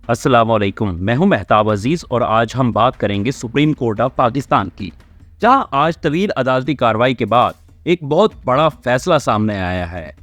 अस्सलाम वालेकुम, मैं हूं मेहताब अजीज और आज हम बात करेंगे सुप्रीम कोर्ट ऑफ पाकिस्तान की, जहां आज तवील अदालती कार्रवाई के बाद एक बहुत बड़ा फैसला सामने आया है।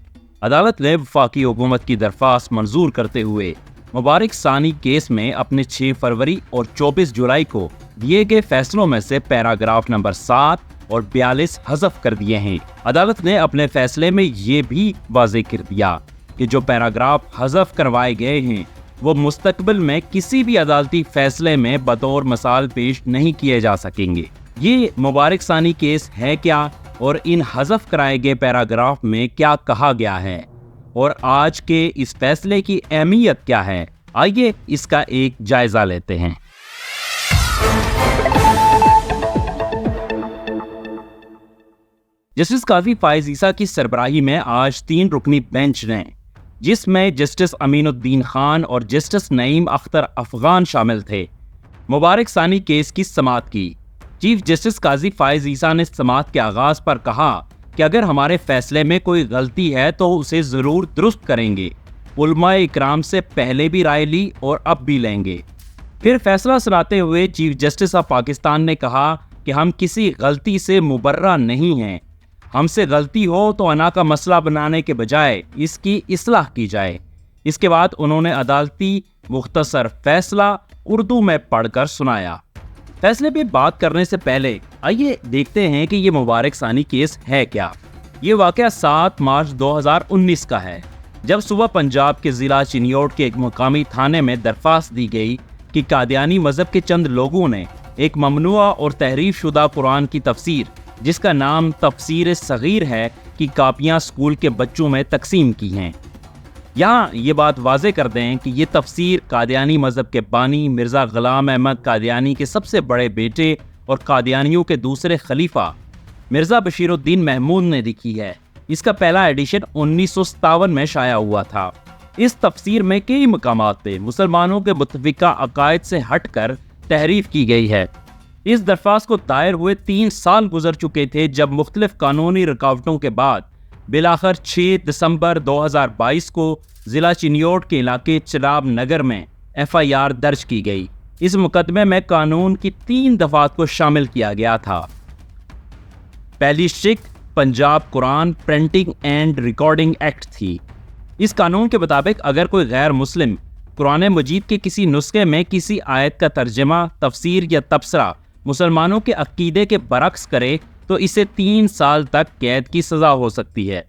अदालत ने वफाकी हुकूमत की दरख्वास्त मंजूर करते हुए मुबारक सानी केस में अपने 6 फरवरी और 24 जुलाई को दिए गए फैसलों में से पैराग्राफ नंबर 7 और 42 हज़फ कर दिए हैं। अदालत ने अपने फैसले में ये भी वाज़ेह कर दिया कि जो पैराग्राफ हज़फ करवाए गए हैं वो मुस्तकबिल में किसी भी अदालती फैसले में बतौर मिसाल पेश नहीं किए जा सकेंगे। ये मुबारक सानी केस है क्या और इन हज़फ कराए गए पैराग्राफ में क्या कहा गया है और आज के इस फैसले की अहमियत क्या है, आइए इसका एक जायजा लेते हैं। जस्टिस काजी फायज ईसा की सरबराही में आज 3 रुकनी बेंच ने, जिसमें जस्टिस अमीनुद्दीन खान और जस्टिस नईम अख्तर अफगान शामिल थे, मुबारक सानी केस की समाअत की। चीफ जस्टिस काजी फायज ईसा ने समाअत के आगाज पर कहा कि अगर हमारे फैसले में कोई गलती है तो उसे ज़रूर दुरुस्त करेंगे। उलमाए इकराम से पहले भी राय ली और अब भी लेंगे। फिर फैसला सुनाते हुए चीफ जस्टिस ऑफ पाकिस्तान ने कहा कि हम किसी गलती से मुबर्रा नहीं हैं। हमसे गलती हो तो अना का मसला बनाने के बजाय इसकी इस्लाह की जाए। इसके बाद उन्होंने अदालती मुख्तसर फैसला उर्दू में पढ़कर सुनाया। फैसले पे बात करने से पहले आइए देखते हैं कि ये मुबारक सानी केस है क्या। ये वाक़या 7 मार्च 2019 का है, जब सुबह पंजाब के ज़िला चिन्योट के एक मुकामी थाने में दरख्वास्त दी गई कि कादियानी मज़हब के चंद लोगों ने एक ममनुआ और तहरीफ शुदा कुरान की तफसीर, जिसका नाम तफसीर सगीर है, की कापियाँ स्कूल के बच्चों में तकसीम की हैं। यहाँ ये बात वाज़े कर दें कि ये तफसीर कादियानी मज़हब के बानी मिर्ज़ा ग़ुलाम अहमद कादियानी के सबसे बड़े बेटे और कादियानियों के दूसरे खलीफा मिर्ज़ा बशीरुद्दीन महमूद ने लिखी है। इसका पहला एडिशन 1957 में शाया हुआ था। इस तफसीर में कई मकामात पे मुसलमानों के मुतफ़िका अकायद से हटकर तहरीफ की गई है। इस दरख्वास्त को दायर हुए 3 साल गुजर चुके थे, जब मुख्तलिफ कानूनी रुकावटों के बाद बिलाखिर 6 दिसंबर 2022 को ज़िला चिन्योट के इलाके चिराब नगर में FIR दर्ज की गई। इस मुकदमे में कानून की 3 दफ़ात को शामिल किया गया था। पहली शिक Punjab Quran printing and recording act थी। इस कानून के मुताबिक अगर कोई गैर मुस्लिम कुरान मजीद के किसी नुस्खे में किसी आयत का तर्जमा, तफसीर या तबसरा मुसलमानों के अकीदे के बरक्स करे तो इसे 3 साल तक कैद की सज़ा हो सकती है।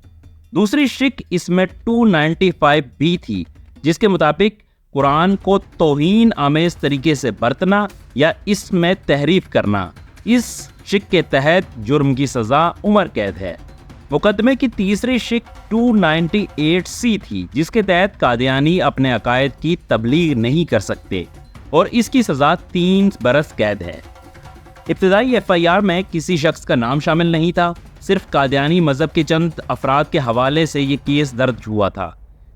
दूसरी शिक इसमें 295B थी, जिसके मुताबिक कुरान को तौहीन आमेज तरीके से बरतना या इसमें तहरीफ करना, इस शिक के तहत जुर्म की सज़ा उम्र कैद है। मुकदमे की तीसरी शिक 298C थी, जिसके तहत कादियानी अपने अकायद की तबलीग नहीं कर सकते और इसकी सज़ा 3 बरस कैद है। इब्तिदाई FIR में किसी शख्स का नाम शामिल नहीं था, सिर्फ कादियानी मज़हब के चंद अफराद के हवाले से ये केस दर्ज हुआ था।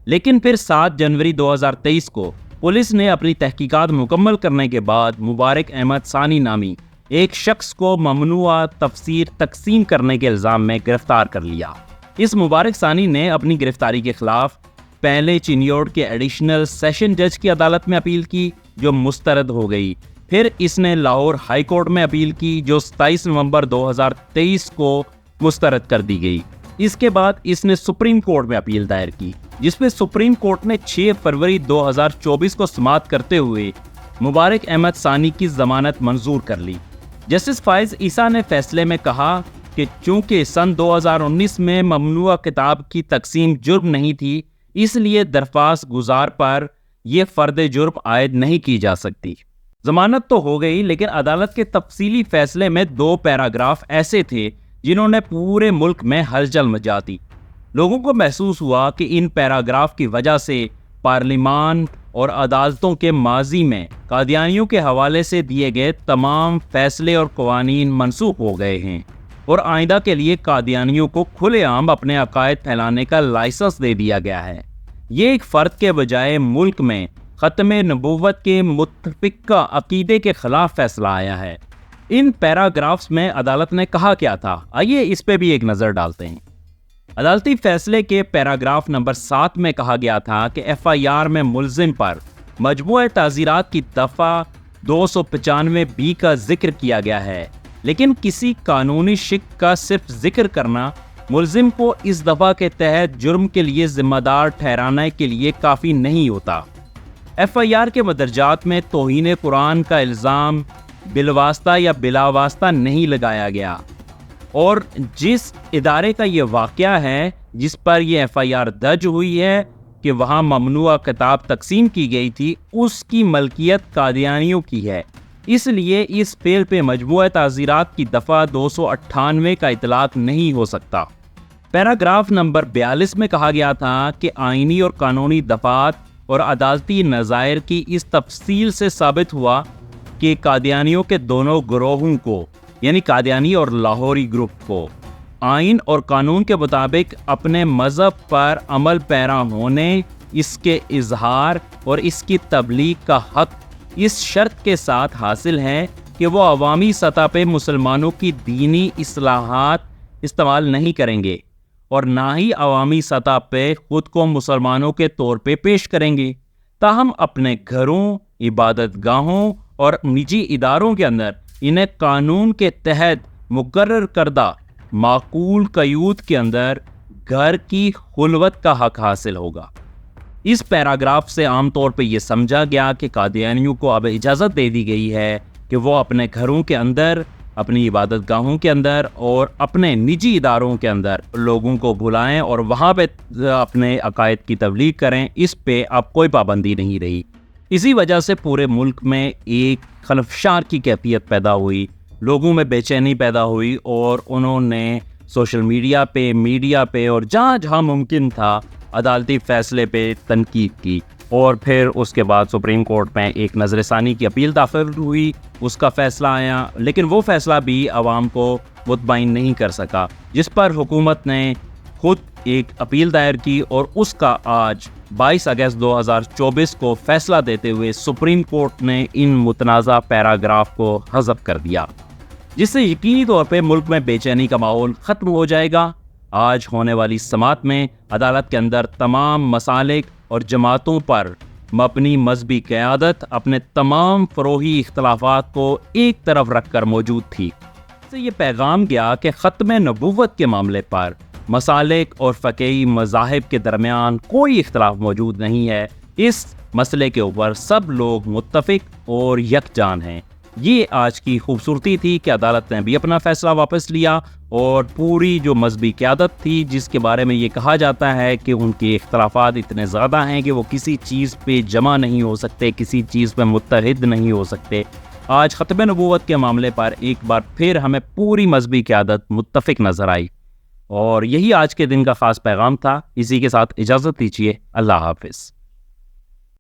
लेकिन फिर 7 जनवरी 2023 को पुलिस ने अपनी तहकीकात मुकम्मल करने के बाद मुबारक अहमद सानी नामी एक शख्स को ममनुआ तफसीर तकसीम करने के इल्ज़ाम में गिरफ्तार कर लिया। इस मुबारक सानी ने अपनी गिरफ्तारी के खिलाफ पहले चिन्योट के एडिशनल सेशन जज की अदालत में अपील की, जो मुस्तरद हो गई। फिर इसने लाहौर हाई कोर्ट में अपील की, जो 27 नवंबर 2023 को मुस्तरद कर दी गई। इसके बाद इसने सुप्रीम कोर्ट में अपील दायर की, जिसमें सुप्रीम कोर्ट ने 6 फरवरी 2024 को समाअत करते हुए मुबारक अहमद सानी की जमानत मंजूर कर ली। जस्टिस फायज ईसा ने फैसले में कहा कि चूंकि सन 2019 में ममनुआ किताब की तकसीम जुर्म नहीं थी, इसलिए दरख्वास्त गुजार पर यह फर्द जुर्म आयद नहीं की जा सकती। जमानत तो हो गई, लेकिन अदालत के तफसीली फैसले में 2 पैराग्राफ ऐसे थे जिन्होंने पूरे मुल्क में हलचल मचा दी। लोगों को महसूस हुआ कि इन पैराग्राफ की वजह से पार्लिमान और अदालतों के माजी में कादियानियों के हवाले से दिए गए तमाम फैसले और कवानीन मनसूख हो गए हैं और आइंदा के लिए कादियानियों को खुलेआम अपने अकायद फैलाने का लाइसेंस दे दिया गया है। ये एक फ़र्द के बजाय मुल्क में ख़त्म नबूवत के मुत्तफ़िक़ा अक़ीदे के ख़िलाफ़ फैसला आया है। इन पैराग्राफ्स में अदालत ने कहा क्या था, आइए इस पे भी एक नज़र डालते हैं। अदालती फैसले के पैराग्राफ नंबर 7 में कहा गया था कि FIR में मुल्जिम पर مجموعہ تعزیرات کی دفعہ 295B کا ذکر کیا گیا ہے، لیکن کسی قانونی شک کا صرف ذکر کرنا ملزم کو اس دفعہ کے تحت جرم کے لیے ذمہ دار ٹھہرانے کے لیے کافی نہیں ہوتا۔ FIR کے مدرجات میں توہین قرآن کا الزام بالواسطہ یا بلا واسطہ نہیں لگایا گیا، اور جس ادارے کا یہ واقعہ ہے جس پر یہ FIR درج ہوئی ہے کہ وہاں ممنوعہ کتاب تقسیم کی گئی تھی، اس کی ملکیت قادیانیوں کی ہے، اس لیے اس فعل پہ مجموعہ تعزیرات کی دفعہ 298 کا اطلاق نہیں ہو سکتا۔ پیراگراف نمبر 42 میں کہا گیا تھا کہ آئینی اور قانونی دفعات اور عدالتی نظائر کی اس تفصیل سے ثابت ہوا کہ قادیانیوں کے دونوں گروہوں کو، یعنی قادیانی اور لاہوری گروپ کو، آئین اور قانون کے مطابق اپنے مذہب پر عمل پیرا ہونے، اس کے اظہار اور اس کی تبلیغ کا حق اس شرط کے ساتھ حاصل ہے کہ وہ عوامی سطح پہ مسلمانوں کی دینی اصلاحات استعمال نہیں کریں گے اور نہ ہی عوامی سطح پہ خود کو مسلمانوں کے طور پہ پیش کریں گے، تاہم اپنے گھروں، عبادت گاہوں اور نجی اداروں کے اندر انہیں قانون کے تحت مقرر کردہ معقول قیود کے اندر گھر کی خلوت کا حق حاصل ہوگا۔ اس پیراگراف سے عام طور پہ یہ سمجھا گیا کہ قادیانیوں کو اب اجازت دے دی گئی ہے کہ وہ اپنے گھروں کے اندر، اپنی عبادت گاہوں کے اندر اور اپنے نجی اداروں کے اندر لوگوں کو بلائیں اور وہاں پہ اپنے عقائد کی تبلیغ کریں، اس پہ اب کوئی پابندی نہیں رہی۔ اسی وجہ سے پورے ملک میں ایک خلفشار کی کیفیت پیدا ہوئی، لوگوں میں بے چینی پیدا ہوئی اور انہوں نے سوشل میڈیا پہ اور جہاں جہاں ممکن تھا عدالتی فیصلے پہ تنقید کی، اور پھر اس کے بعد سپریم کورٹ میں ایک نظر ثانی کی اپیل داخل ہوئی، اس کا فیصلہ آیا، لیکن وہ فیصلہ بھی عوام کو مطمئن نہیں کر سکا، جس پر حکومت نے خود ایک اپیل دائر کی اور اس کا آج 22 اگست 2024 کو فیصلہ دیتے ہوئے سپریم کورٹ نے ان متنازع پیراگراف کو حذف کر دیا، جس سے یقینی طور پہ ملک میں بے چینی کا ماحول ختم ہو جائے گا۔ آج ہونے والی سماعت میں عدالت کے اندر تمام مسالک اور جماعتوں پر مبنی مذہبی قیادت اپنے تمام فروعی اختلافات کو ایک طرف رکھ کر موجود تھی۔ اس سے یہ پیغام گیا کہ ختم نبوت کے معاملے پر مسالک اور فقہی مذاہب کے درمیان کوئی اختلاف موجود نہیں ہے، اس مسئلے کے اوپر سب لوگ متفق اور یکجان ہیں۔ یہ آج کی خوبصورتی تھی کہ عدالت نے بھی اپنا فیصلہ واپس لیا، اور پوری جو مذہبی قیادت تھی جس کے بارے میں یہ کہا جاتا ہے کہ ان کے اختلافات اتنے زیادہ ہیں کہ وہ کسی چیز پہ جمع نہیں ہو سکتے، کسی چیز پہ متحد نہیں ہو سکتے، آج ختم نبوت کے معاملے پر ایک بار پھر ہمیں پوری مذہبی قیادت متفق نظر آئی، اور یہی آج کے دن کا خاص پیغام تھا۔ اسی کے ساتھ اجازت دیجیے، اللہ حافظ۔